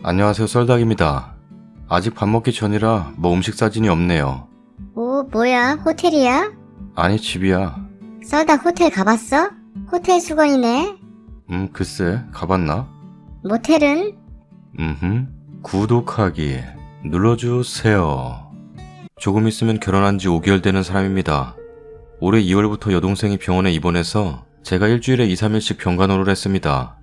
안녕하세요, 썰닭입니다. 아직 밥 먹기 전이라 뭐 음식 사진이 없네요. 오, 뭐야? 호텔이야? 아니, 집이야. 썰다 호텔 가봤어? 호텔 수건이네. 글쎄, 가봤나? 모텔은? 구독하기 눌러주세요. 조금 있으면 결혼한 지 5개월 되는 사람입니다. 올해 2월부터 여동생이 병원에 입원해서 제가 일주일에 2, 3일씩 병간호를 했습니다.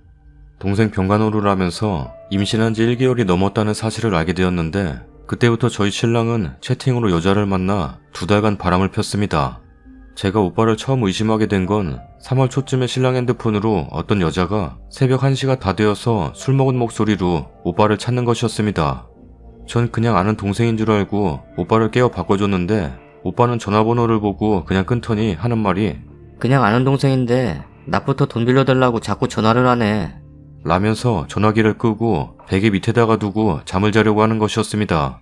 동생 병간호를 하면서 임신한 지 1개월이 넘었다는 사실을 알게 되었는데, 그때부터 저희 신랑은 채팅으로 여자를 만나 2달간 바람을 폈습니다. 제가 오빠를 처음 의심하게 된 건 3월 초쯤에 신랑 핸드폰으로 어떤 여자가 새벽 1시가 다 되어서 술 먹은 목소리로 오빠를 찾는 것이었습니다. 전 그냥 아는 동생인 줄 알고 오빠를 깨워 바꿔줬는데, 오빠는 전화번호를 보고 그냥 끊더니 하는 말이 그냥 아는 동생인데 나부터 돈 빌려달라고 자꾸 전화를 하네. 라면서 전화기를 끄고 베개 밑에다가 두고 잠을 자려고 하는 것이었습니다.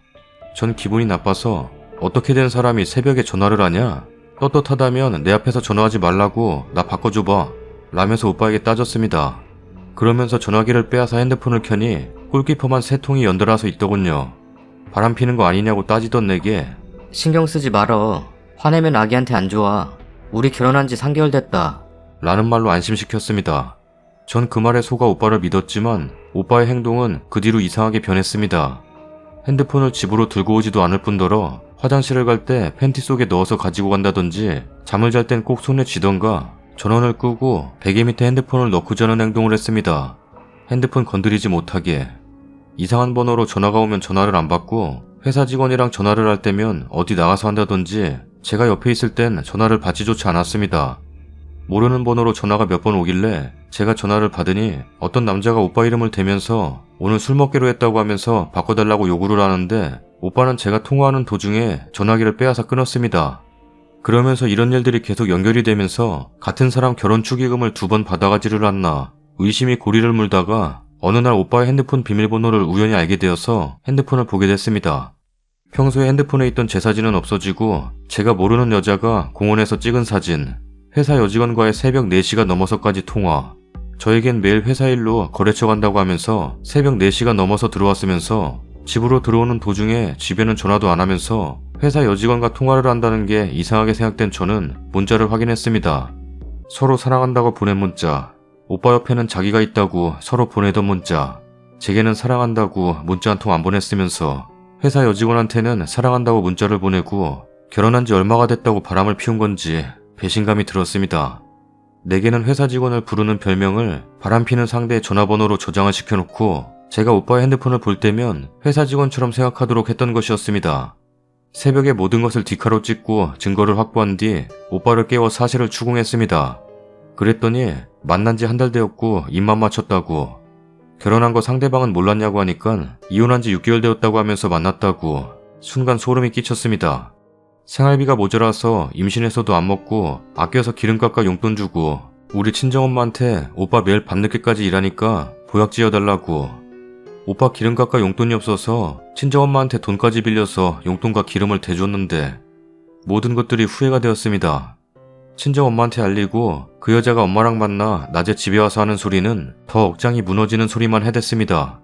전 기분이 나빠서 어떻게 된 사람이 새벽에 전화를 하냐? 떳떳하다면 내 앞에서 전화하지 말라고 나 바꿔줘봐 라면서 오빠에게 따졌습니다. 그러면서 전화기를 빼앗아 핸드폰을 켜니 골키퍼만 3통이 연달아서 있더군요. 바람 피는 거 아니냐고 따지던 내게 신경 쓰지 말어. 화내면 아기한테 안 좋아. 우리 결혼한 지 3개월 됐다. 라는 말로 안심시켰습니다. 전 그 말에 속아 오빠를 믿었지만 오빠의 행동은 그 뒤로 이상하게 변했습니다. 핸드폰을 집으로 들고 오지도 않을 뿐더러 화장실을 갈 때 팬티 속에 넣어서 가지고 간다든지 잠을 잘 땐 꼭 손에 쥐던가 전원을 끄고 베개 밑에 핸드폰을 넣고 자는 행동을 했습니다. 핸드폰 건드리지 못하게. 이상한 번호로 전화가 오면 전화를 안 받고 회사 직원이랑 전화를 할 때면 어디 나가서 한다든지 제가 옆에 있을 땐 전화를 받지조차 않았습니다. 모르는 번호로 전화가 몇 번 오길래 제가 전화를 받으니 어떤 남자가 오빠 이름을 대면서 오늘 술 먹기로 했다고 하면서 바꿔달라고 요구를 하는데, 오빠는 제가 통화하는 도중에 전화기를 빼앗아 끊었습니다. 그러면서 이런 일들이 계속 연결이 되면서 같은 사람 결혼 축의금을 2번 받아가지를 않나 의심이 고리를 물다가 어느 날 오빠의 핸드폰 비밀번호를 우연히 알게 되어서 핸드폰을 보게 됐습니다. 평소에 핸드폰에 있던 제 사진은 없어지고 제가 모르는 여자가 공원에서 찍은 사진, 회사 여직원과의 새벽 4시가 넘어서까지 통화, 저에겐 매일 회사 일로 거래처 간다고 하면서 새벽 4시가 넘어서 들어왔으면서 집으로 들어오는 도중에 집에는 전화도 안 하면서 회사 여직원과 통화를 한다는 게 이상하게 생각된 저는 문자를 확인했습니다. 서로 사랑한다고 보낸 문자, 오빠 옆에는 자기가 있다고 서로 보내던 문자, 제게는 사랑한다고 문자 한 통 안 보냈으면서 회사 여직원한테는 사랑한다고 문자를 보내고 결혼한 지 얼마가 됐다고 바람을 피운 건지 배신감이 들었습니다. 내게는 회사 직원을 부르는 별명을 바람피는 상대의 전화번호로 저장을 시켜놓고 제가 오빠의 핸드폰을 볼 때면 회사 직원처럼 생각하도록 했던 것이었습니다. 새벽에 모든 것을 디카로 찍고 증거를 확보한 뒤 오빠를 깨워 사실을 추궁했습니다. 그랬더니 만난 지 1달 되었고 입만 맞췄다고, 결혼한 거 상대방은 몰랐냐고 하니까 이혼한 지 6개월 되었다고 하면서 만났다고. 순간 소름이 끼쳤습니다. 생활비가 모자라서 임신해서도 안 먹고 아껴서 기름값과 용돈 주고 우리 친정엄마한테 오빠 매일 밤늦게까지 일하니까 보약 지어달라고. 오빠 기름값과 용돈이 없어서 친정엄마한테 돈까지 빌려서 용돈과 기름을 대줬는데 모든 것들이 후회가 되었습니다. 친정엄마한테 알리고 그 여자가 엄마랑 만나 낮에 집에 와서 하는 소리는 더 억장이 무너지는 소리만 해댔습니다.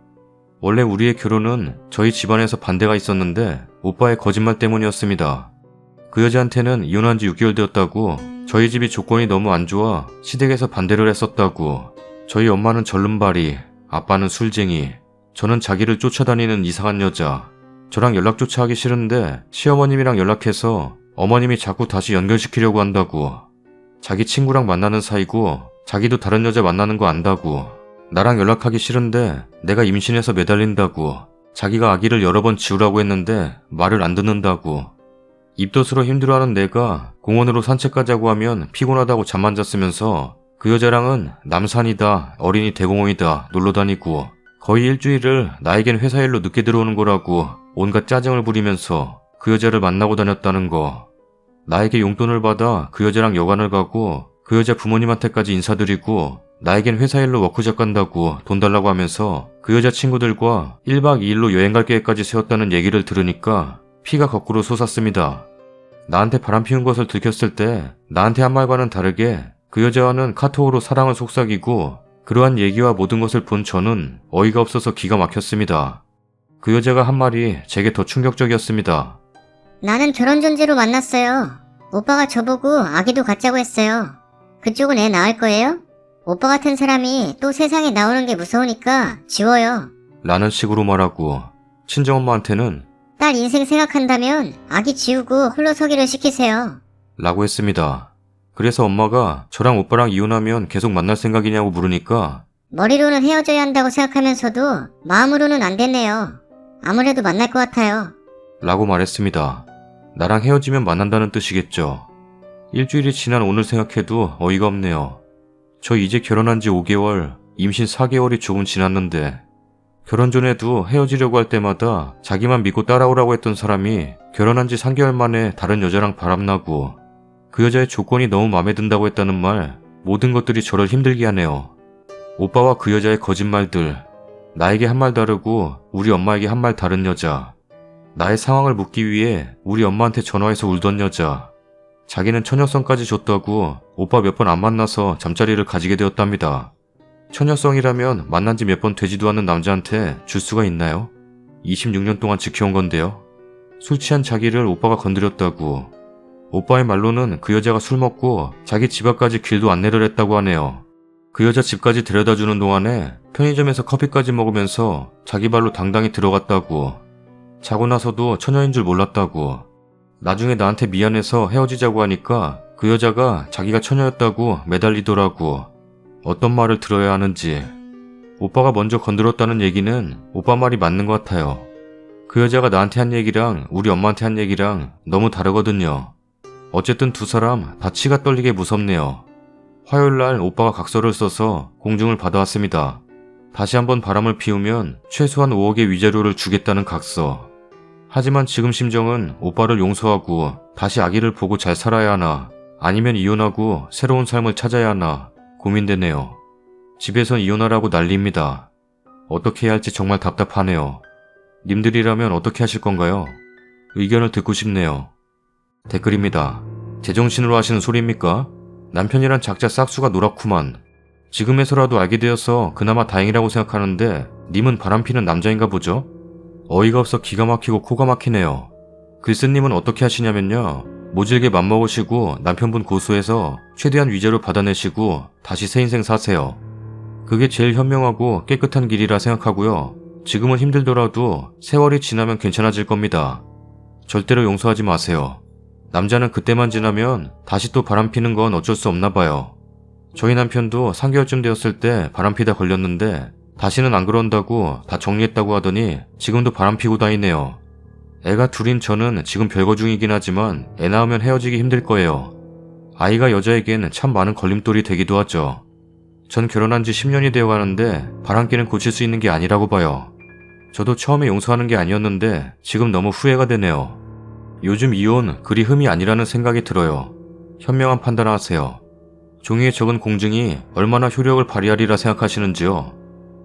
원래 우리의 결혼은 저희 집안에서 반대가 있었는데 오빠의 거짓말 때문이었습니다. 그 여자한테는 이혼한 지 6개월 되었다고, 저희 집이 조건이 너무 안 좋아 시댁에서 반대를 했었다고, 저희 엄마는 절름발이, 아빠는 술쟁이, 저는 자기를 쫓아다니는 이상한 여자, 저랑 연락조차 하기 싫은데 시어머님이랑 연락해서 어머님이 자꾸 다시 연결시키려고 한다고, 자기 친구랑 만나는 사이고 자기도 다른 여자 만나는 거 안다고, 나랑 연락하기 싫은데 내가 임신해서 매달린다고, 자기가 아기를 여러 번 지우라고 했는데 말을 안 듣는다고, 입덧으로 힘들어하는 내가 공원으로 산책 가자고 하면 피곤하다고 잠만 잤으면서 그 여자랑은 남산이다, 어린이 대공원이다 놀러 다니고 거의 일주일을 나에겐 회사 일로 늦게 들어오는 거라고 온갖 짜증을 부리면서 그 여자를 만나고 다녔다는 거. 나에게 용돈을 받아 그 여자랑 여관을 가고 그 여자 부모님한테까지 인사드리고 나에겐 회사 일로 워크숍 간다고 돈 달라고 하면서 그 여자 친구들과 1박 2일로 여행 갈 계획까지 세웠다는 얘기를 들으니까 피가 거꾸로 솟았습니다. 나한테 바람 피운 것을 들켰을 때 나한테 한 말과는 다르게 그 여자와는 카톡으로 사랑을 속삭이고 그러한 얘기와 모든 것을 본 저는 어이가 없어서 기가 막혔습니다. 그 여자가 한 말이 제게 더 충격적이었습니다. 나는 결혼 전제로 만났어요. 오빠가 저보고 아기도 갖자고 했어요. 그쪽은 애 낳을 거예요? 오빠 같은 사람이 또 세상에 나오는 게 무서우니까 지워요. 라는 식으로 말하고 친정엄마한테는 딸 인생 생각한다면 아기 지우고 홀로서기를 시키세요. 라고 했습니다. 그래서 엄마가 저랑 오빠랑 이혼하면 계속 만날 생각이냐고 물으니까 머리로는 헤어져야 한다고 생각하면서도 마음으로는 안 됐네요. 아무래도 만날 것 같아요. 라고 말했습니다. 나랑 헤어지면 만난다는 뜻이겠죠. 일주일이 지난 오늘 생각해도 어이가 없네요. 저 이제 결혼한 지 5개월, 임신 4개월이 조금 지났는데 결혼 전에도 헤어지려고 할 때마다 자기만 믿고 따라오라고 했던 사람이 결혼한 지 3개월 만에 다른 여자랑 바람나고 그 여자의 조건이 너무 마음에 든다고 했다는 말, 모든 것들이 저를 힘들게 하네요. 오빠와 그 여자의 거짓말들, 나에게 한 말 다르고 우리 엄마에게 한 말 다른 여자, 나의 상황을 묻기 위해 우리 엄마한테 전화해서 울던 여자, 자기는 처녀성까지 줬다고 오빠 몇 번 안 만나서 잠자리를 가지게 되었답니다. 처녀성이라면 만난 지 몇 번 되지도 않는 남자한테 줄 수가 있나요? 26년 동안 지켜온 건데요. 술 취한 자기를 오빠가 건드렸다고. 오빠의 말로는 그 여자가 술 먹고 자기 집 앞까지 길도 안내를 했다고 하네요. 그 여자 집까지 데려다주는 동안에 편의점에서 커피까지 먹으면서 자기 발로 당당히 들어갔다고. 자고 나서도 처녀인 줄 몰랐다고. 나중에 나한테 미안해서 헤어지자고 하니까 그 여자가 자기가 처녀였다고 매달리더라고. 어떤 말을 들어야 하는지. 오빠가 먼저 건드렸다는 얘기는 오빠 말이 맞는 것 같아요. 그 여자가 나한테 한 얘기랑 우리 엄마한테 한 얘기랑 너무 다르거든요. 어쨌든 두 사람 다 치가 떨리게 무섭네요. 화요일날 오빠가 각서를 써서 공증을 받아왔습니다. 다시 한번 바람을 피우면 최소한 5억의 위자료를 주겠다는 각서. 하지만 지금 심정은 오빠를 용서하고 다시 아기를 보고 잘 살아야 하나, 아니면 이혼하고 새로운 삶을 찾아야 하나 고민되네요. 집에선 이혼하라고 난리입니다. 어떻게 해야 할지 정말 답답하네요. 님들이라면 어떻게 하실 건가요? 의견을 듣고 싶네요. 댓글입니다. 제정신으로 하시는 소리입니까? 남편이란 작자 싹수가 노랗구만. 지금에서라도 알게 되어서 그나마 다행이라고 생각하는데 님은 바람피는 남자인가 보죠? 어이가 없어 기가 막히고 코가 막히네요. 글쓴님은 어떻게 하시냐면요. 모질게 맘먹으시고 남편분 고소해서 최대한 위자료 받아내시고 다시 새 인생 사세요. 그게 제일 현명하고 깨끗한 길이라 생각하고요. 지금은 힘들더라도 세월이 지나면 괜찮아질 겁니다. 절대로 용서하지 마세요. 남자는 그때만 지나면 다시 또 바람피는 건 어쩔 수 없나 봐요. 저희 남편도 3개월쯤 되었을 때 바람피다 걸렸는데 다시는 안 그런다고 다 정리했다고 하더니 지금도 바람피고 다니네요. 애가 둘인 저는 지금 별거 중이긴 하지만 애 낳으면 헤어지기 힘들 거예요. 아이가 여자에겐 참 많은 걸림돌이 되기도 하죠. 전 결혼한 지 10년이 되어 가는데 바람기는 고칠 수 있는 게 아니라고 봐요. 저도 처음에 용서하는 게 아니었는데 지금 너무 후회가 되네요. 요즘 이혼 그리 흠이 아니라는 생각이 들어요. 현명한 판단하세요. 종이에 적은 공증이 얼마나 효력을 발휘하리라 생각하시는지요?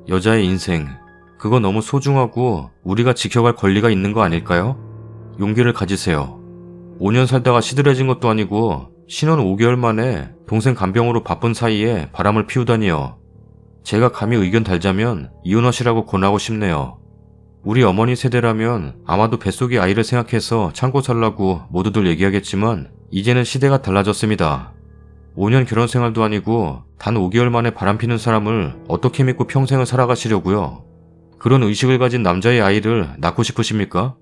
여자의 인생, 그거 너무 소중하고 우리가 지켜갈 권리가 있는 거 아닐까요? 용기를 가지세요. 5년 살다가 시들해진 것도 아니고 신혼 5개월 만에 동생 간병으로 바쁜 사이에 바람을 피우다니요. 제가 감히 의견 달자면 이혼하시라고 권하고 싶네요. 우리 어머니 세대라면 아마도 뱃속의 아이를 생각해서 참고 살라고 모두들 얘기하겠지만 이제는 시대가 달라졌습니다. 5년 결혼 생활도 아니고 단 5개월 만에 바람피는 사람을 어떻게 믿고 평생을 살아가시려고요? 그런 의식을 가진 남자의 아이를 낳고 싶으십니까?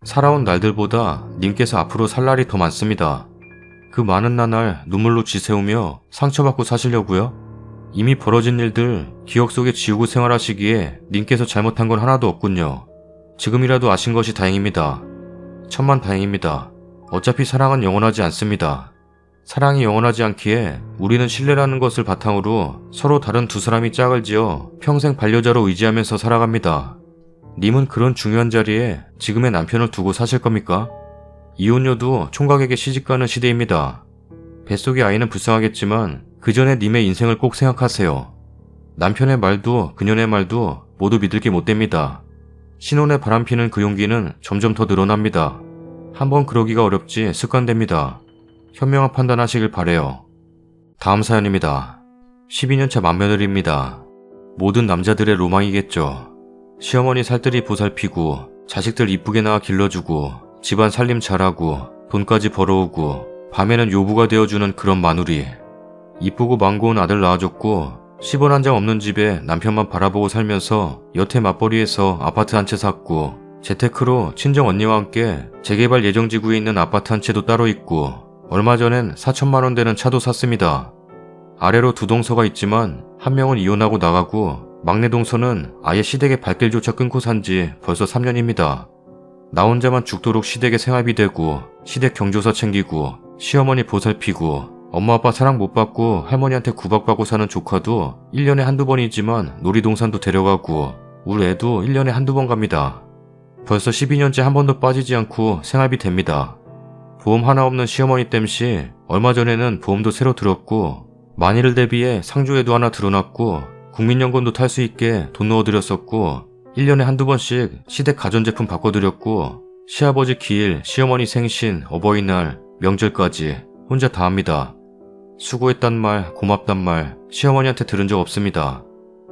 살아온 날들보다 님께서 앞으로 살 날이 더 많습니다. 그 많은 나날 눈물로 지새우며 상처받고 사시려고요? 이미 벌어진 일들 기억 속에 지우고 생활하시기에 님께서 잘못한 건 하나도 없군요. 지금이라도 아신 것이 다행입니다. 천만 다행입니다. 어차피 사랑은 영원하지 않습니다. 사랑이 영원하지 않기에 우리는 신뢰라는 것을 바탕으로 서로 다른 두 사람이 짝을 지어 평생 반려자로 의지하면서 살아갑니다. 님은 그런 중요한 자리에 지금의 남편을 두고 사실 겁니까? 이혼녀도 총각에게 시집가는 시대입니다. 뱃속의 아이는 불쌍하겠지만 그 전에 님의 인생을 꼭 생각하세요. 남편의 말도 그녀의 말도 모두 믿을 게 못 됩니다. 신혼에 바람피는 그 용기는 점점 더 늘어납니다. 한번 그러기가 어렵지 습관됩니다. 현명한 판단하시길 바래요. 다음 사연입니다. 12년차 맏며느리입니다. 모든 남자들의 로망이겠죠. 시어머니 살뜰히 보살피고 자식들 이쁘게 낳아 길러주고 집안 살림 잘하고 돈까지 벌어오고 밤에는 요부가 되어주는 그런 마누리. 이쁘고 망고운 아들 낳아줬고 10원 한 장 없는 집에 남편만 바라보고 살면서 여태 맞벌이에서 아파트 한 채 샀고 재테크로 친정 언니와 함께 재개발 예정지구에 있는 아파트 한 채도 따로 있고 얼마 전엔 4천만 원 되는 차도 샀습니다. 아래로 두 동서가 있지만 한 명은 이혼하고 나가고 막내 동서는 아예 시댁의 발길조차 끊고 산 지 벌써 3년입니다. 나 혼자만 죽도록 시댁에 생활비 대고 시댁 경조사 챙기고 시어머니 보살피고 엄마 아빠 사랑 못 받고 할머니한테 구박받고 사는 조카도 1년에 한두 번이지만 놀이동산도 데려가고 우리 애도 1년에 한두 번 갑니다. 벌써 12년째 한 번도 빠지지 않고 생활비 댑니다. 보험 하나 없는 시어머니 땜시 얼마 전에는 보험도 새로 들었고 만일을 대비해 상조에도 하나 들어놨고 국민연금도 탈 수 있게 돈 넣어드렸었고 1년에 한두 번씩 시댁 가전제품 바꿔드렸고 시아버지 기일, 시어머니 생신, 어버이날, 명절까지 혼자 다 합니다. 수고했단 말, 고맙단 말 시어머니한테 들은 적 없습니다.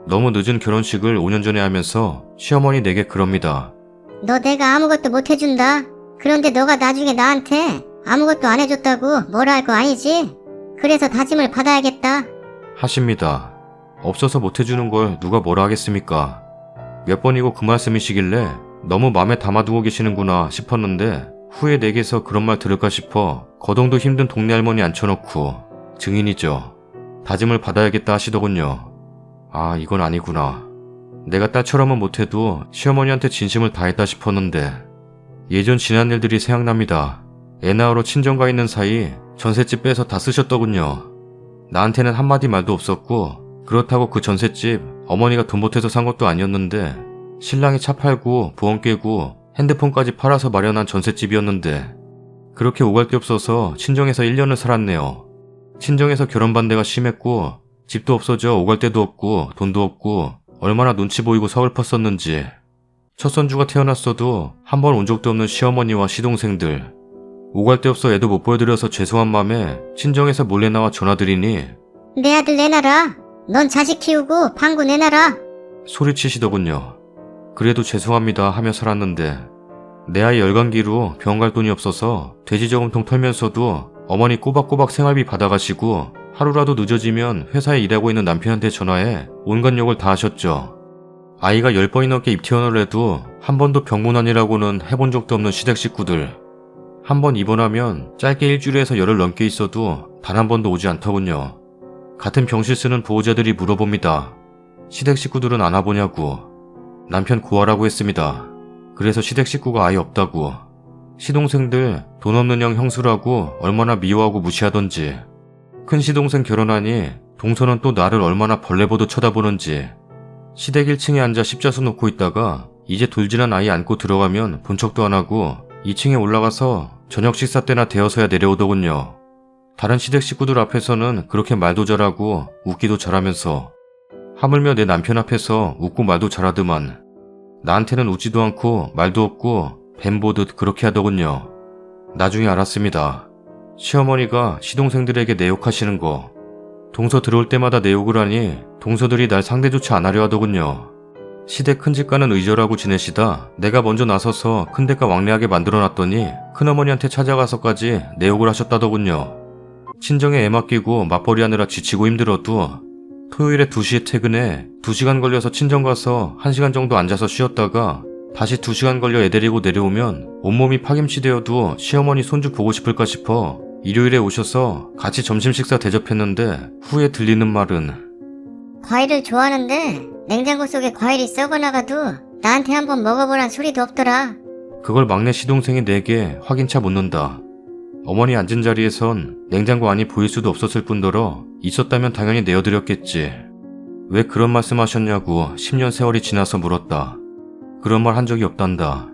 너무 늦은 결혼식을 5년 전에 하면서 시어머니 내게 그럽니다. 너 내가 아무것도 못 해준다. 그런데 너가 나중에 나한테 아무것도 안 해줬다고 뭐라 할 거 아니지? 그래서 다짐을 받아야겠다. 하십니다. 없어서 못 해주는 걸 누가 뭐라 하겠습니까? 몇 번이고 그 말씀이시길래 너무 마음에 담아두고 계시는구나 싶었는데 후에 내게서 그런 말 들을까 싶어 거동도 힘든 동네 할머니 앉혀놓고 증인이죠. 다짐을 받아야겠다 하시더군요. 아, 이건 아니구나. 내가 딸처럼은 못해도 시어머니한테 진심을 다했다 싶었는데 예전 지난 일들이 생각납니다. 애 낳으러 친정가 있는 사이 전셋집 빼서 다 쓰셨더군요. 나한테는 한마디 말도 없었고 그렇다고 그 전셋집 어머니가 돈 보태서 산 것도 아니었는데 신랑이 차 팔고 보험 깨고 핸드폰까지 팔아서 마련한 전셋집이었는데 그렇게 오갈 데 없어서 친정에서 1년을 살았네요. 친정에서 결혼 반대가 심했고 집도 없어져 오갈 데도 없고 돈도 없고 얼마나 눈치 보이고 서글펐었는지. 첫 손주가 태어났어도 한 번 온 적도 없는 시어머니와 시동생들. 오갈 데 없어 애도 못 보여드려서 죄송한 맘에 친정에서 몰래 나와 전화드리니 내 아들 내놔라. 넌 자식 키우고 방구 내놔라. 소리치시더군요. 그래도 죄송합니다 하며 살았는데 내 아이 열감기로 병원 갈 돈이 없어서 돼지 저금통 털면서도 어머니 꼬박꼬박 생활비 받아가시고 하루라도 늦어지면 회사에 일하고 있는 남편한테 전화해 온갖 욕을 다 하셨죠. 아이가 10번이 넘게 입퇴원을 해도 한 번도 병문안이라고는 해본 적도 없는 시댁 식구들. 한 번 입원하면 짧게 일주일에서 열흘 넘게 있어도 단 한 번도 오지 않더군요. 같은 병실 쓰는 보호자들이 물어봅니다. 시댁 식구들은 안 와보냐고. 남편 고아라고 했습니다. 그래서 시댁 식구가 아예 없다고. 시동생들 돈 없는 형 형수라고 얼마나 미워하고 무시하던지. 큰 시동생 결혼하니 동서는 또 나를 얼마나 벌레 보듯 쳐다보는지. 시댁 1층에 앉아 십자수 놓고 있다가 이제 돌진한 아이 안고 들어가면 본 척도 안 하고 2층에 올라가서 저녁 식사 때나 되어서야 내려오더군요. 다른 시댁 식구들 앞에서는 그렇게 말도 잘하고 웃기도 잘하면서 하물며 내 남편 앞에서 웃고 말도 잘하더만 나한테는 웃지도 않고 말도 없고 뱀 보듯 그렇게 하더군요. 나중에 알았습니다. 시어머니가 시동생들에게 내 욕하시는 거. 동서 들어올 때마다 내 욕을 하니 동서들이 날 상대조차 안 하려 하더군요. 시댁 큰집가는 의절하고 지내시다 내가 먼저 나서서 큰데가 왕래하게 만들어놨더니 큰어머니한테 찾아가서까지 내 욕을 하셨다더군요. 친정에 애 맡기고 맞벌이 하느라 지치고 힘들어도 토요일에 2시에 퇴근해 2시간 걸려서 친정 가서 1시간 정도 앉아서 쉬었다가 다시 2시간 걸려 애 데리고 내려오면 온몸이 파김치되어도 시어머니 손주 보고 싶을까 싶어 일요일에 오셔서 같이 점심 식사 대접했는데 후에 들리는 말은 과일을 좋아하는데 냉장고 속에 과일이 썩어나가도 나한테 한번 먹어보란 소리도 없더라. 그걸 막내 시동생이 내게 확인차 묻는다. 어머니 앉은 자리에선 냉장고 안이 보일 수도 없었을 뿐더러 있었다면 당연히 내어드렸겠지. 왜 그런 말씀하셨냐고 10년 세월이 지나서 물었다. 그런 말 한 적이 없단다.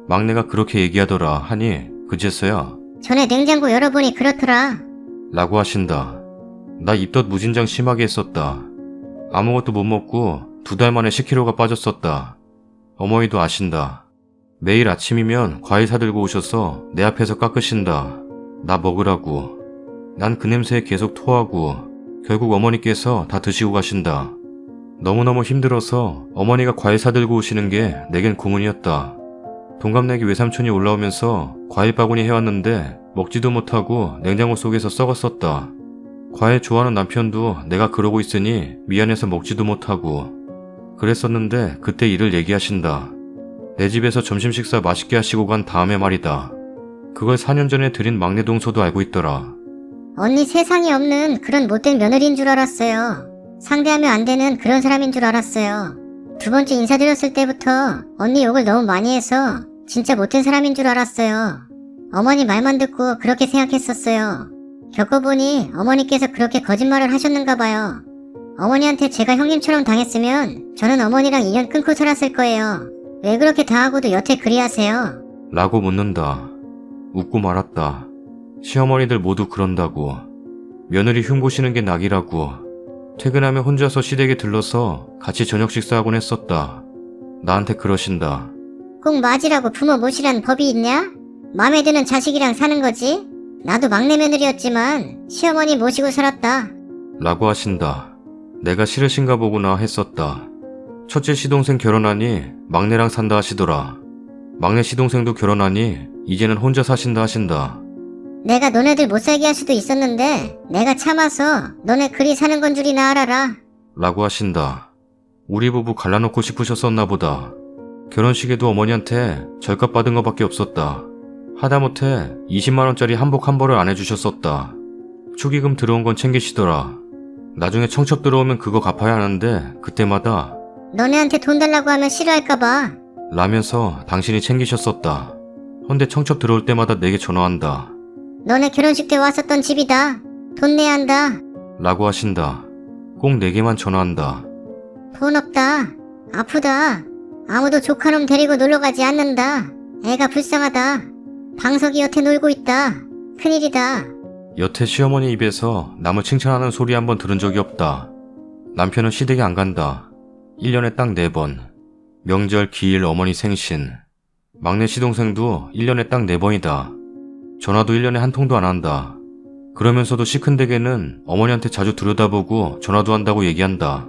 막내가 그렇게 얘기하더라 하니 그제서야 전에 냉장고 열어보니 그렇더라. 라고 하신다. 나 입덧 무진장 심하게 했었다. 아무것도 못 먹고 2달 만에 10kg가 빠졌었다. 어머니도 아신다. 매일 아침이면 과일 사들고 오셔서 내 앞에서 깎으신다. 나 먹으라고. 난 그 냄새에 계속 토하고 결국 어머니께서 다 드시고 가신다. 너무너무 힘들어서 어머니가 과일 사들고 오시는 게 내겐 고문이었다. 동갑내기 외삼촌이 올라오면서 과일 바구니 해왔는데 먹지도 못하고 냉장고 속에서 썩었었다. 과일 좋아하는 남편도 내가 그러고 있으니 미안해서 먹지도 못하고 그랬었는데 그때 일을 얘기하신다. 내 집에서 점심 식사 맛있게 하시고 간 다음에 말이다. 그걸 4년 전에 드린 막내 동서도 알고 있더라. 언니 세상에 없는 그런 못된 며느리인 줄 알았어요. 상대하면 안 되는 그런 사람인 줄 알았어요. 두 번째 인사드렸을 때부터 언니 욕을 너무 많이 해서 진짜 못된 사람인 줄 알았어요. 어머니 말만 듣고 그렇게 생각했었어요. 겪어보니 어머니께서 그렇게 거짓말을 하셨는가 봐요. 어머니한테 제가 형님처럼 당했으면 저는 어머니랑 인연 끊고 살았을 거예요. 왜 그렇게 당하고도 여태 그리하세요? 라고 묻는다. 웃고 말았다. 시어머니들 모두 그런다고. 며느리 흉보시는 게 낙이라고. 퇴근하면 혼자서 시댁에 들러서 같이 저녁 식사하곤 했었다. 나한테 그러신다. 꼭 맞으라고 부모 모시라는 법이 있냐? 마음에 드는 자식이랑 사는 거지? 나도 막내 며느리였지만 시어머니 모시고 살았다. 라고 하신다. 내가 싫으신가 보구나 했었다. 첫째 시동생 결혼하니 막내랑 산다 하시더라. 막내 시동생도 결혼하니 이제는 혼자 사신다 하신다. 내가 너네들 못 살게 할 수도 있었는데 내가 참아서 너네 그리 사는 건 줄이나 알아라. 라고 하신다. 우리 부부 갈라놓고 싶으셨었나 보다. 결혼식에도 어머니한테 절값 받은 것밖에 없었다. 하다못해 20만원짜리 한복 한 벌을 안 해주셨었다. 축의금 들어온 건 챙기시더라. 나중에 청첩 들어오면 그거 갚아야 하는데 그때마다 너네한테 돈 달라고 하면 싫어할까봐. 라면서 당신이 챙기셨었다. 헌데 청첩 들어올 때마다 내게 전화한다. 너네 결혼식 때 왔었던 집이다. 돈 내야 한다. 라고 하신다. 꼭 내게만 전화한다. 돈 없다. 아프다. 아무도 조카놈 데리고 놀러가지 않는다. 애가 불쌍하다. 방석이 여태 놀고 있다. 큰일이다. 여태 시어머니 입에서 남을 칭찬하는 소리 한번 들은 적이 없다. 남편은 시댁에 안 간다. 1년에 딱 4번. 명절, 기일, 어머니 생신. 막내 시동생도 1년에 딱 4번이다. 전화도 1년에 한 통도 안 한다. 그러면서도 시큰되게는 어머니한테 자주 들여다보고 전화도 한다고 얘기한다.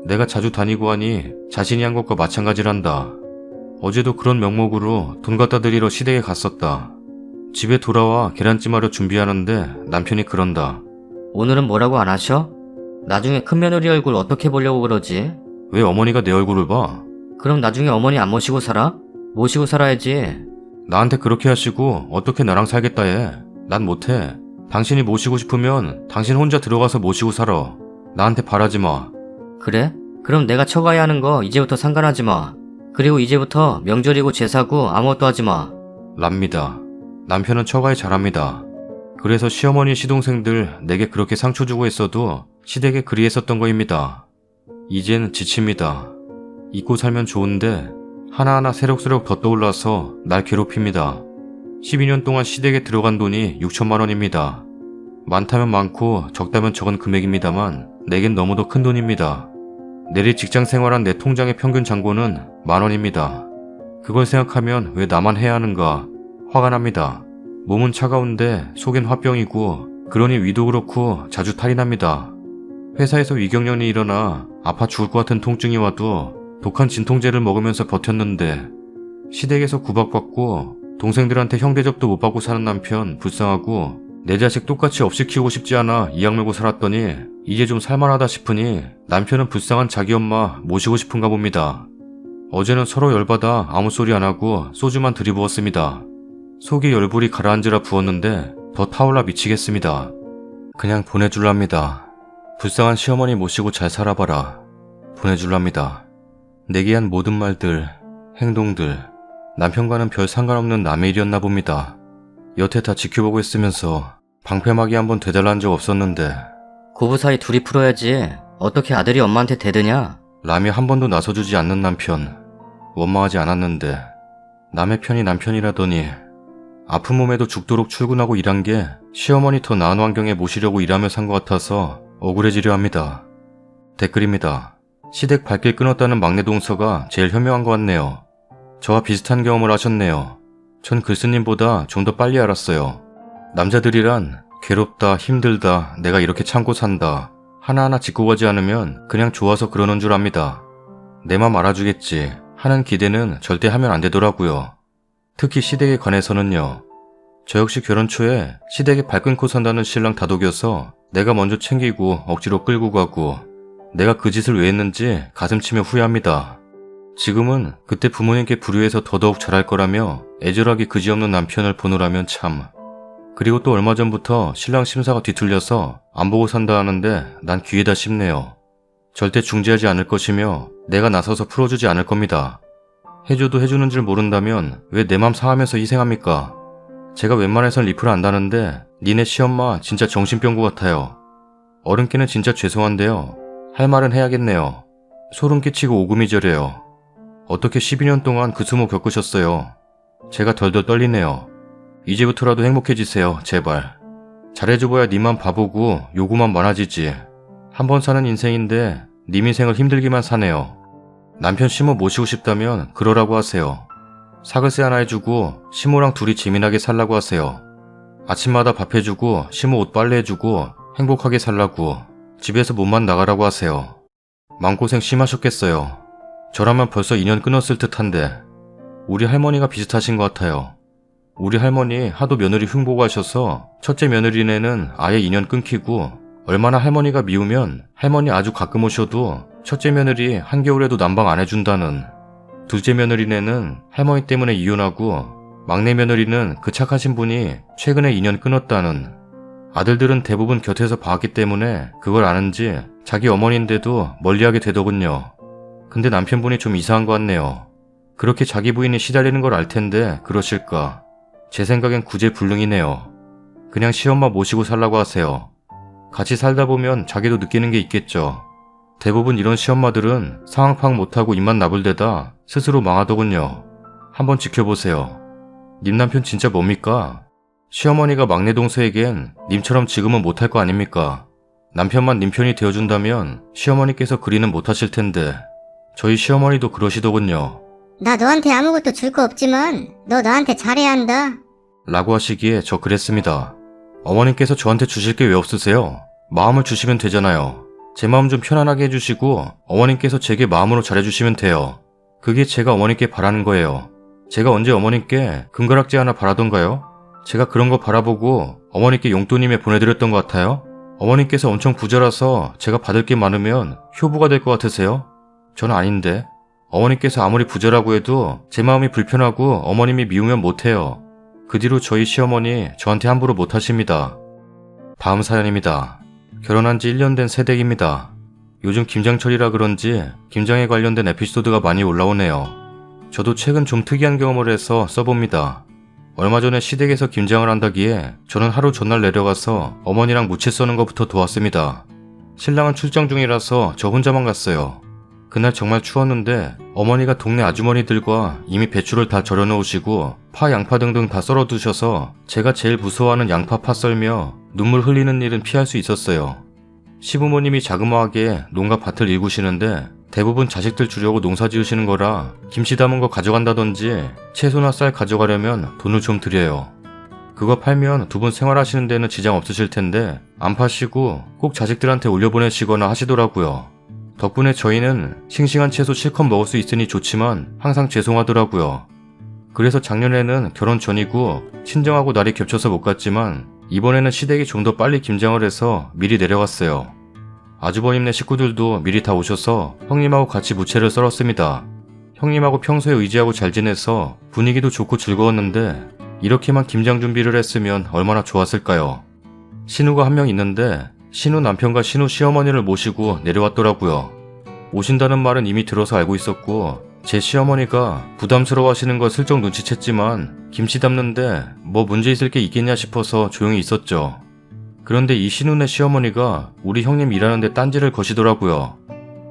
내가 자주 다니고 하니 자신이 한 것과 마찬가지란다. 어제도 그런 명목으로 돈 갖다 드리러 시댁에 갔었다. 집에 돌아와 계란찜 하려 준비하는데 남편이 그런다. 오늘은 뭐라고 안 하셔? 나중에 큰 며느리 얼굴 어떻게 보려고 그러지? 왜 어머니가 내 얼굴을 봐? 그럼 나중에 어머니 안 모시고 살아? 모시고 살아야지. 나한테 그렇게 하시고 어떻게 나랑 살겠다 해. 난 못해. 당신이 모시고 싶으면 당신 혼자 들어가서 모시고 살아. 나한테 바라지 마. 그래? 그럼 내가 처가야 하는 거 이제부터 상관하지 마. 그리고 이제부터 명절이고 제사고 아무것도 하지 마. 랍니다. 남편은 처가에 잘합니다. 그래서 시어머니 시동생들 내게 그렇게 상처 주고 했어도 시댁에 그리 했었던 거입니다. 이젠 지칩니다. 잊고 살면 좋은데 하나하나 새록새록 더 떠올라서 날 괴롭힙니다. 12년 동안 시댁에 들어간 돈이 6천만 원입니다. 많다면 많고 적다면 적은 금액입니다만 내겐 너무도 큰 돈입니다. 내리 직장 생활한 내 통장의 평균 잔고는 10,000원입니다. 그걸 생각하면 왜 나만 해야 하는가 화가 납니다. 몸은 차가운데 속엔 화병이고 그러니 위도 그렇고 자주 탈이 납니다. 회사에서 위경련이 일어나 아파 죽을 것 같은 통증이 와도 독한 진통제를 먹으면서 버텼는데 시댁에서 구박받고 동생들한테 형 대접도 못 받고 사는 남편 불쌍하고 내 자식 똑같이 없이 키우고 싶지 않아 이악 물고 살았더니 이제 좀 살만하다 싶으니 남편은 불쌍한 자기 엄마 모시고 싶은가 봅니다. 어제는 서로 열받아 아무 소리 안 하고 소주만 들이부었습니다. 속이 열불이 가라앉으라 부었는데 더 타올라 미치겠습니다. 그냥 보내줄랍니다. 불쌍한 시어머니 모시고 잘 살아봐라. 보내줄랍니다. 내게 한 모든 말들, 행동들, 남편과는 별 상관없는 남의 일이었나 봅니다. 여태 다 지켜보고 있으면서 방패막이 한번 되달라는 적 없었는데 고부 사이 둘이 풀어야지. 어떻게 아들이 엄마한테 대드냐? 남이 한 번도 나서주지 않는 남편 원망하지 않았는데 남의 편이 남편이라더니 아픈 몸에도 죽도록 출근하고 일한 게 시어머니 더 나은 환경에 모시려고 일하며 산 것 같아서 억울해지려 합니다. 댓글입니다. 시댁 발길 끊었다는 막내 동서가 제일 현명한 것 같네요. 저와 비슷한 경험을 하셨네요. 전 글쓰님보다 좀 더 빨리 알았어요. 남자들이란 괴롭다, 힘들다, 내가 이렇게 참고 산다, 하나하나 짚고 가지 않으면 그냥 좋아서 그러는 줄 압니다. 내 맘 알아주겠지 하는 기대는 절대 하면 안 되더라고요. 특히 시댁에 관해서는요. 저 역시 결혼 초에 시댁에 발 끊고 산다는 신랑 다독여서 내가 먼저 챙기고 억지로 끌고 가고 내가 그 짓을 왜 했는지 가슴 치며 후회합니다. 지금은 그때 부모님께 불효해서 더더욱 잘할 거라며 애절하게 그지없는 남편을 보느라면 참. 그리고 또 얼마 전부터 신랑 심사가 뒤틀려서 안 보고 산다 하는데 난 귀에다 씹네요. 절대 중지하지 않을 것이며 내가 나서서 풀어주지 않을 겁니다. 해줘도 해주는 줄 모른다면 왜 내 맘 상하면서 희생합니까? 제가 웬만해선 리플을 안다는데 니네 시엄마 진짜 정신병구 같아요. 어른께는 진짜 죄송한데요. 할 말은 해야겠네요. 소름 끼치고 오금이 저려요. 어떻게 12년 동안 그 수모 겪으셨어요? 제가 덜덜 떨리네요. 이제부터라도 행복해지세요, 제발. 잘해줘봐야 니만 바보고 요구만 많아지지. 한 번 사는 인생인데 님 인생을 힘들기만 사네요. 남편 시모 모시고 싶다면 그러라고 하세요. 사글세 하나 해주고 시모랑 둘이 재미나게 살라고 하세요. 아침마다 밥 해주고 시모 옷 빨래 해주고 행복하게 살라고 집에서 몸만 나가라고 하세요. 마음고생 심하셨겠어요. 저라면 벌써 2년 끊었을 듯한데 우리 할머니가 비슷하신 것 같아요. 우리 할머니 하도 며느리 흉보고 하셔서 첫째 며느리네는 아예 2년 끊기고 얼마나 할머니가 미우면 할머니 아주 가끔 오셔도 첫째 며느리 한겨울에도 난방 안 해준다는, 둘째 며느리네는 할머니 때문에 이혼하고 막내 며느리는 그 착하신 분이 최근에 2년 끊었다는, 아들들은 대부분 곁에서 봐왔기 때문에 그걸 아는지 자기 어머니인데도 멀리하게 되더군요. 근데 남편분이 좀 이상한 것 같네요. 그렇게 자기 부인이 시달리는 걸 알 텐데 그러실까? 제 생각엔 구제불능이네요. 그냥 시엄마 모시고 살라고 하세요. 같이 살다 보면 자기도 느끼는 게 있겠죠. 대부분 이런 시엄마들은 상황 파악 못하고 입만 나불대다 스스로 망하더군요. 한번 지켜보세요. 님 남편 진짜 뭡니까? 시어머니가 막내 동서에겐 님처럼 지금은 못할 거 아닙니까? 남편만 님 편이 되어준다면 시어머니께서 그리는 못하실 텐데 저희 시어머니도 그러시더군요. 나 너한테 아무것도 줄 거 없지만 너 나한테 잘해야 한다. 라고 하시기에 저 그랬습니다. 어머님께서 저한테 주실 게 왜 없으세요? 마음을 주시면 되잖아요. 제 마음 좀 편안하게 해주시고 어머님께서 제게 마음으로 잘해주시면 돼요. 그게 제가 어머님께 바라는 거예요. 제가 언제 어머님께 금가락지 하나 바라던가요? 제가 그런 거 바라보고 어머님께 용돈임에 보내드렸던 것 같아요? 어머님께서 엄청 부자라서 제가 받을 게 많으면 효부가 될 것 같으세요? 저는 아닌데. 어머님께서 아무리 부자라고 해도 제 마음이 불편하고 어머님이 미우면 못해요. 그 뒤로 저희 시어머니 저한테 함부로 못하십니다. 다음 사연입니다. 결혼한 지 1년 된 새댁입니다. 요즘 김장철이라 그런지 김장에 관련된 에피소드가 많이 올라오네요. 저도 최근 좀 특이한 경험을 해서 써봅니다. 얼마 전에 시댁에서 김장을 한다기에 저는 하루 전날 내려가서 어머니랑 무채 써는 것부터 도왔습니다. 신랑은 출장 중이라서 저 혼자만 갔어요. 그날 정말 추웠는데 어머니가 동네 아주머니들과 이미 배추를 다 절여 놓으시고 파, 양파 등등 다 썰어 두셔서 제가 제일 무서워하는 양파 파 썰며 눈물 흘리는 일은 피할 수 있었어요. 시부모님이 자그마하게 농가 밭을 일구시는데 대부분 자식들 주려고 농사 지으시는 거라 김치 담은 거 가져간다든지 채소나 쌀 가져가려면 돈을 좀 드려요. 그거 팔면 두 분 생활하시는 데는 지장 없으실 텐데 안 파시고 꼭 자식들한테 올려보내시거나 하시더라고요. 덕분에 저희는 싱싱한 채소 실컷 먹을 수 있으니 좋지만 항상 죄송하더라고요. 그래서 작년에는 결혼 전이고 친정하고 날이 겹쳐서 못 갔지만 이번에는 시댁이 좀 더 빨리 김장을 해서 미리 내려갔어요. 아주버님네 식구들도 미리 다 오셔서 형님하고 같이 무채를 썰었습니다. 형님하고 평소에 의지하고 잘 지내서 분위기도 좋고 즐거웠는데 이렇게만 김장 준비를 했으면 얼마나 좋았을까요? 신우가 한 명 있는데 신우 남편과 신우 시어머니를 모시고 내려왔더라고요. 오신다는 말은 이미 들어서 알고 있었고 제 시어머니가 부담스러워 하시는 걸 슬쩍 눈치챘지만 김치 담는데 뭐 문제 있을 게 있겠냐 싶어서 조용히 있었죠. 그런데 이 신우네 시어머니가 우리 형님 일하는데 딴지를 거시더라고요.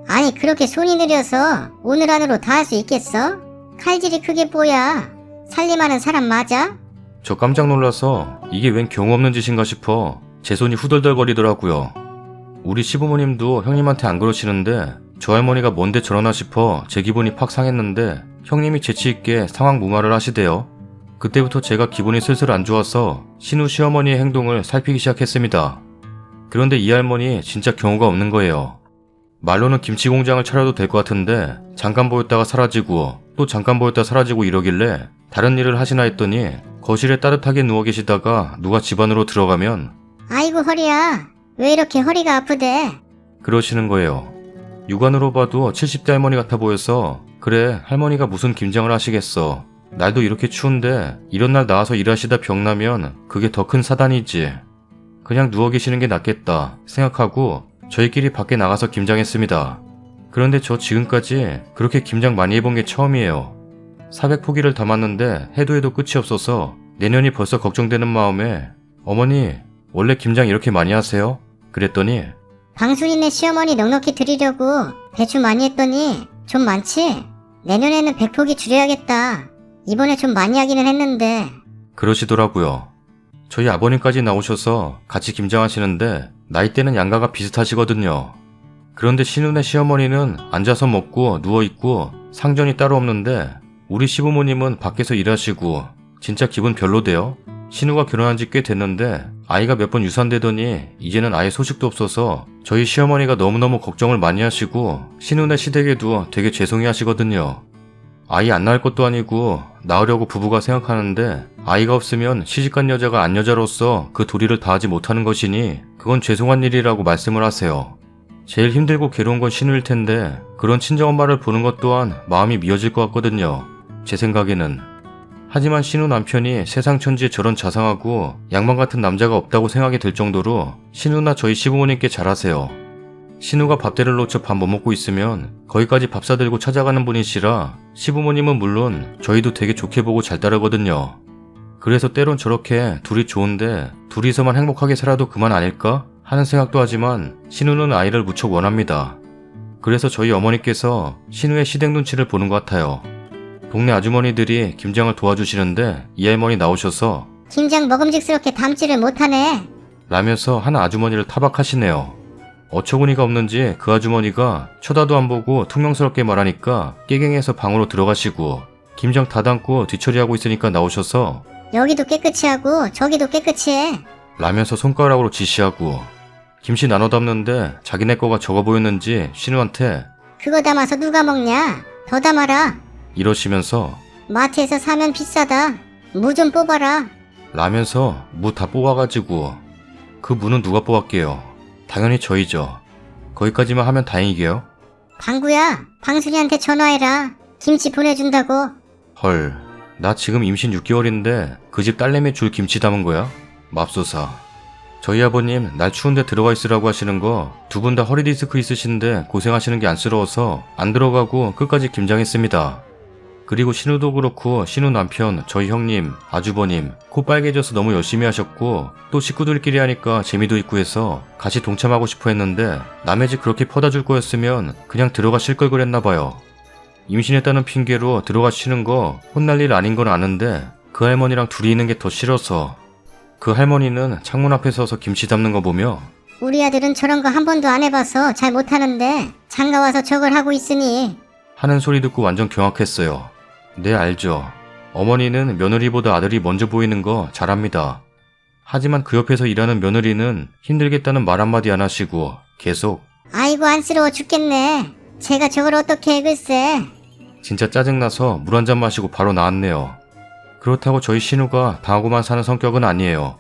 아니 그렇게 손이 느려서 오늘 안으로 다 할 수 있겠어? 칼질이 크게 뭐야? 살림하는 사람 맞아? 저 깜짝 놀라서 이게 웬 경우 없는 짓인가 싶어 제 손이 후덜덜거리더라고요. 우리 시부모님도 형님한테 안 그러시는데 저 할머니가 뭔데 저러나 싶어 제 기분이 팍 상했는데 형님이 재치있게 상황 무마를 하시대요. 그때부터 제가 기분이 슬슬 안 좋아서 신우 시어머니의 행동을 살피기 시작했습니다. 그런데 이 할머니 진짜 경우가 없는 거예요. 말로는 김치 공장을 차려도 될 것 같은데 잠깐 보였다가 사라지고 또 잠깐 보였다 사라지고 이러길래 다른 일을 하시나 했더니 거실에 따뜻하게 누워 계시다가 누가 집 안으로 들어가면 아이고 허리야. 왜 이렇게 허리가 아프대? 그러시는 거예요. 육안으로 봐도 70대 할머니 같아 보여서 그래 할머니가 무슨 김장을 하시겠어. 날도 이렇게 추운데 이런 날 나와서 일하시다 병나면 그게 더 큰 사단이지. 그냥 누워 계시는 게 낫겠다 생각하고 저희끼리 밖에 나가서 김장했습니다. 그런데 저 지금까지 그렇게 김장 많이 해본 게 처음이에요. 400포기를 담았는데 해도 끝이 없어서 내년이 벌써 걱정되는 마음에 어머니 원래 김장 이렇게 많이 하세요? 그랬더니 방순이네 시어머니 넉넉히 드리려고 배추 많이 했더니 좀 많지? 내년에는 100포기 줄여야겠다. 이번에 좀 많이 하기는 했는데. 그러시더라고요. 저희 아버님까지 나오셔서 같이 김장하시는데 나이대는 양가가 비슷하시거든요. 그런데 신우네 시어머니는 앉아서 먹고 누워있고 상전이 따로 없는데 우리 시부모님은 밖에서 일하시고 진짜 기분 별로대요. 신우가 결혼한 지 꽤 됐는데 아이가 몇 번 유산되더니 이제는 아예 소식도 없어서 저희 시어머니가 너무너무 걱정을 많이 하시고 신우네 시댁에도 되게 죄송해 하시거든요. 아이 안 낳을 것도 아니고 낳으려고 부부가 생각하는데 아이가 없으면 시집간 여자가 안 여자로서 그 도리를 다하지 못하는 것이니 그건 죄송한 일이라고 말씀을 하세요. 제일 힘들고 괴로운 건 신우일 텐데 그런 친정엄마를 보는 것 또한 마음이 미어질 것 같거든요. 제 생각에는. 하지만 신우 남편이 세상 천지에 저런 자상하고 양반 같은 남자가 없다고 생각이 들 정도로 신우나 저희 시부모님께 잘하세요. 신우가 밥대를 놓쳐 밥 못 먹고 있으면 거기까지 밥 사들고 찾아가는 분이시라 시부모님은 물론 저희도 되게 좋게 보고 잘 따르거든요. 그래서 때론 저렇게 둘이 좋은데 둘이서만 행복하게 살아도 그만 아닐까 하는 생각도 하지만 신우는 아이를 무척 원합니다. 그래서 저희 어머니께서 신우의 시댁 눈치를 보는 것 같아요. 동네 아주머니들이 김장을 도와주시는데 이 할머니 나오셔서 김장 먹음직스럽게 담지를 못하네. 라면서 한 아주머니를 타박하시네요. 어처구니가 없는지 그 아주머니가 쳐다도 안 보고 퉁명스럽게 말하니까 깨갱해서 방으로 들어가시고 김장 다 담고 뒤처리하고 있으니까 나오셔서 여기도 깨끗이 하고 저기도 깨끗이 해. 라면서 손가락으로 지시하고 김치 나눠 담는데 자기네 거가 적어 보였는지 신우한테 그거 담아서 누가 먹냐? 더 담아라. 이러시면서 마트에서 사면 비싸다. 무 좀 뽑아라. 라면서 무 다 뽑아가지고 그 무는 누가 뽑았게요? 당연히 저희죠. 거기까지만 하면 다행이게요. 방구야, 방순이한테 전화해라. 김치 보내준다고. 헐, 나 지금 임신 6개월인데 그 집 딸내미 줄 김치 담은 거야? 맙소사. 저희 아버님 날 추운데 들어가 있으라고 하시는 거 두 분 다 허리 디스크 있으신데 고생하시는 게 안쓰러워서 안 들어가고 끝까지 김장했습니다. 그리고 신우도 그렇고 신우 남편, 저희 형님, 아주버님 코 빨개져서 너무 열심히 하셨고 또 식구들끼리 하니까 재미도 있고 해서 같이 동참하고 싶어 했는데 남의 집 그렇게 퍼다 줄 거였으면 그냥 들어가실 걸 그랬나 봐요. 임신했다는 핑계로 들어가시는 거 혼날 일 아닌 건 아는데 그 할머니랑 둘이 있는 게 더 싫어서 그 할머니는 창문 앞에 서서 김치 담는 거 보며 우리 아들은 저런 거 한 번도 안 해봐서 잘 못하는데 장가 와서 저걸 하고 있으니. 하는 소리 듣고 완전 경악했어요. 네, 알죠. 어머니는 며느리보다 아들이 먼저 보이는 거 잘합니다. 하지만 그 옆에서 일하는 며느리는 힘들겠다는 말 한마디 안 하시고 계속 아이고 안쓰러워 죽겠네. 제가 저걸 어떻게 해 글쎄. 진짜 짜증나서 물 한 잔 마시고 바로 나왔네요. 그렇다고 저희 신우가 당하고만 사는 성격은 아니에요.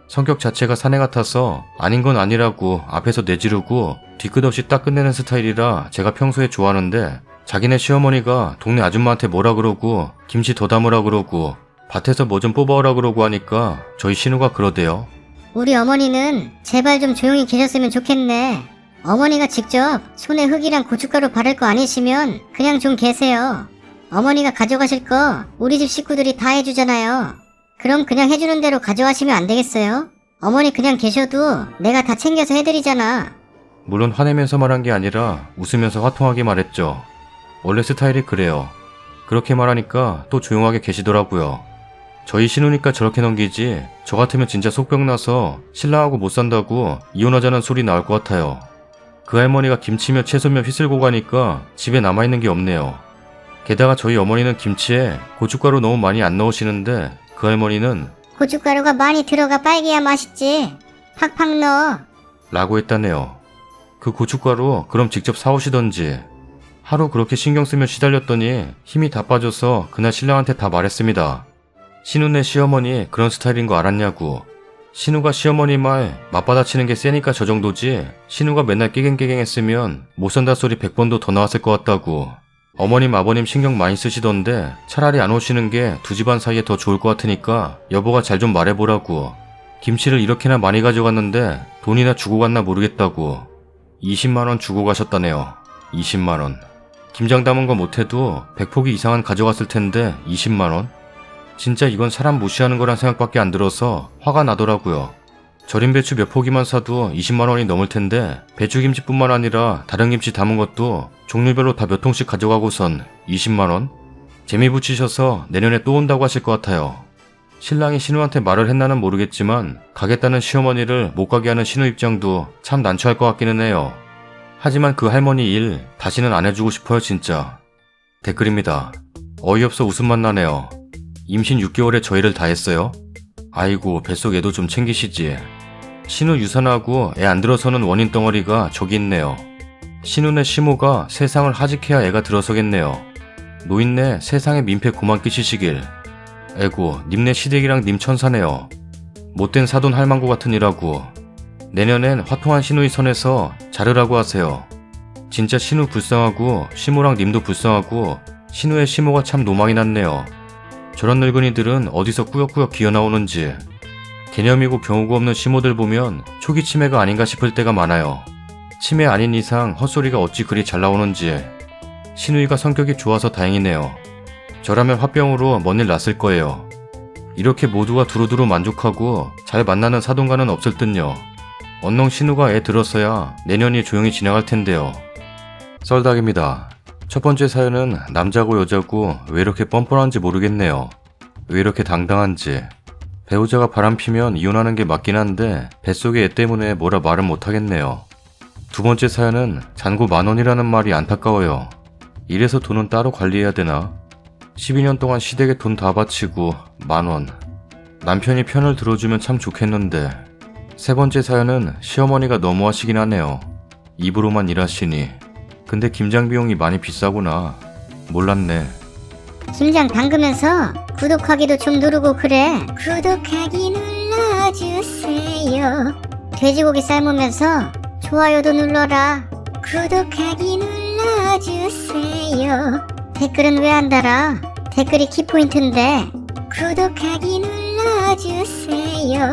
성격 자체가 사내 같아서 아닌 건 아니라고 앞에서 내지르고 뒤끝 없이 딱 끝내는 스타일이라 제가 평소에 좋아하는데 자기네 시어머니가 동네 아줌마한테 뭐라 그러고 김치 더 담으라 그러고 밭에서 뭐 좀 뽑아오라 그러고 하니까 저희 신우가 그러대요. 우리 어머니는 제발 좀 조용히 계셨으면 좋겠네. 어머니가 직접 손에 흙이랑 고춧가루 바를 거 아니시면 그냥 좀 계세요. 어머니가 가져가실 거 우리 집 식구들이 다 해주잖아요. 그럼 그냥 해주는 대로 가져가시면 안 되겠어요? 어머니 그냥 계셔도 내가 다 챙겨서 해드리잖아. 물론 화내면서 말한 게 아니라 웃으면서 화통하게 말했죠. 원래 스타일이 그래요. 그렇게 말하니까 또 조용하게 계시더라고요. 저희 신우니까 저렇게 넘기지 저 같으면 진짜 속병 나서 신랑하고 못 산다고 이혼하자는 소리 나올 것 같아요. 그 할머니가 김치며 채소며 휘슬고 가니까 집에 남아있는 게 없네요. 게다가 저희 어머니는 김치에 고춧가루 너무 많이 안 넣으시는데 그 할머니는 고춧가루가 많이 들어가 빨개야 맛있지. 팍팍 넣어. 라고 했다네요. 그 고춧가루 그럼 직접 사오시던지. 하루 그렇게 신경 쓰며 시달렸더니 힘이 다 빠져서 그날 신랑한테 다 말했습니다. 신우네 시어머니 그런 스타일인 거 알았냐고. 신우가 시어머니 말 맞받아치는 게 세니까 저 정도지, 신우가 맨날 깨갱깨갱 했으면 못 산다 소리 100번도 더 나왔을 것 같다고. 어머님 아버님 신경 많이 쓰시던데 차라리 안 오시는 게 두 집안 사이에 더 좋을 것 같으니까 여보가 잘 좀 말해보라고. 김치를 이렇게나 많이 가져갔는데 돈이나 주고 갔나 모르겠다고. 20만원 주고 가셨다네요. 20만원. 김장 담은 거 못해도 100포기 이상은 가져갔을 텐데 20만원? 진짜 이건 사람 무시하는 거란 생각밖에 안 들어서 화가 나더라고요. 절임 배추 몇 포기만 사도 20만원이 넘을 텐데 배추김치뿐만 아니라 다른 김치 담은 것도 종류별로 다 몇 통씩 가져가고선 20만원? 재미 붙이셔서 내년에 또 온다고 하실 것 같아요. 신랑이 신우한테 말을 했나는 모르겠지만 가겠다는 시어머니를 못 가게 하는 신우 입장도 참 난처할 것 같기는 해요. 하지만 그 할머니 일 다시는 안 해주고 싶어요 진짜. 댓글입니다. 어이없어 웃음만 나네요. 임신 6개월에 저 일을 다 했어요? 아이고 뱃속 애도 좀 챙기시지. 신우 유산하고 애 안 들어서는 원인 덩어리가 저기 있네요. 신우네 시모가 세상을 하직해야 애가 들어서겠네요. 노인네 세상에 민폐 고만 끼치시길. 에고 님네 시댁이랑 님 천사네요. 못된 사돈 할망구 같은 일하고. 내년엔 화통한 신우이 선에서 자르라고 하세요. 진짜 신우 불쌍하고 시모랑 님도 불쌍하고 신우의 시모가 참 노망이 났네요. 저런 늙은이들은 어디서 꾸역꾸역 기어나오는지. 개념이고 경우가 없는 시모들 보면 초기 치매가 아닌가 싶을 때가 많아요. 치매 아닌 이상 헛소리가 어찌 그리 잘 나오는지. 신우이가 성격이 좋아서 다행이네요. 저라면 화병으로 먼 일 났을 거예요. 이렇게 모두가 두루두루 만족하고 잘 만나는 사돈과는 없을 듯요. 언능 신우가 애 들었어야 내년이 조용히 지나갈 텐데요. 썰닭입니다. 첫 번째 사연은 남자고 여자고 왜 이렇게 뻔뻔한지 모르겠네요. 왜 이렇게 당당한지. 배우자가 바람피면 이혼하는 게 맞긴 한데 뱃속의 애 때문에 뭐라 말은 못하겠네요. 두 번째 사연은 잔고 10,000원이라는 말이 안타까워요. 이래서 돈은 따로 관리해야 되나? 12년 동안 시댁에 돈 다 바치고 10,000원. 남편이 편을 들어주면 참 좋겠는데. 세 번째 사연은 시어머니가 너무하시긴 하네요. 입으로만 일하시니. 근데 김장 비용이 많이 비싸구나. 몰랐네. 김장 담그면서 구독하기도 좀 누르고 그래. 구독하기 눌러주세요. 돼지고기 삶으면서 좋아요도 눌러라. 구독하기 눌러주세요. 댓글은 왜 안 달아? 댓글이 키포인트인데. 구독하기 눌러주세요.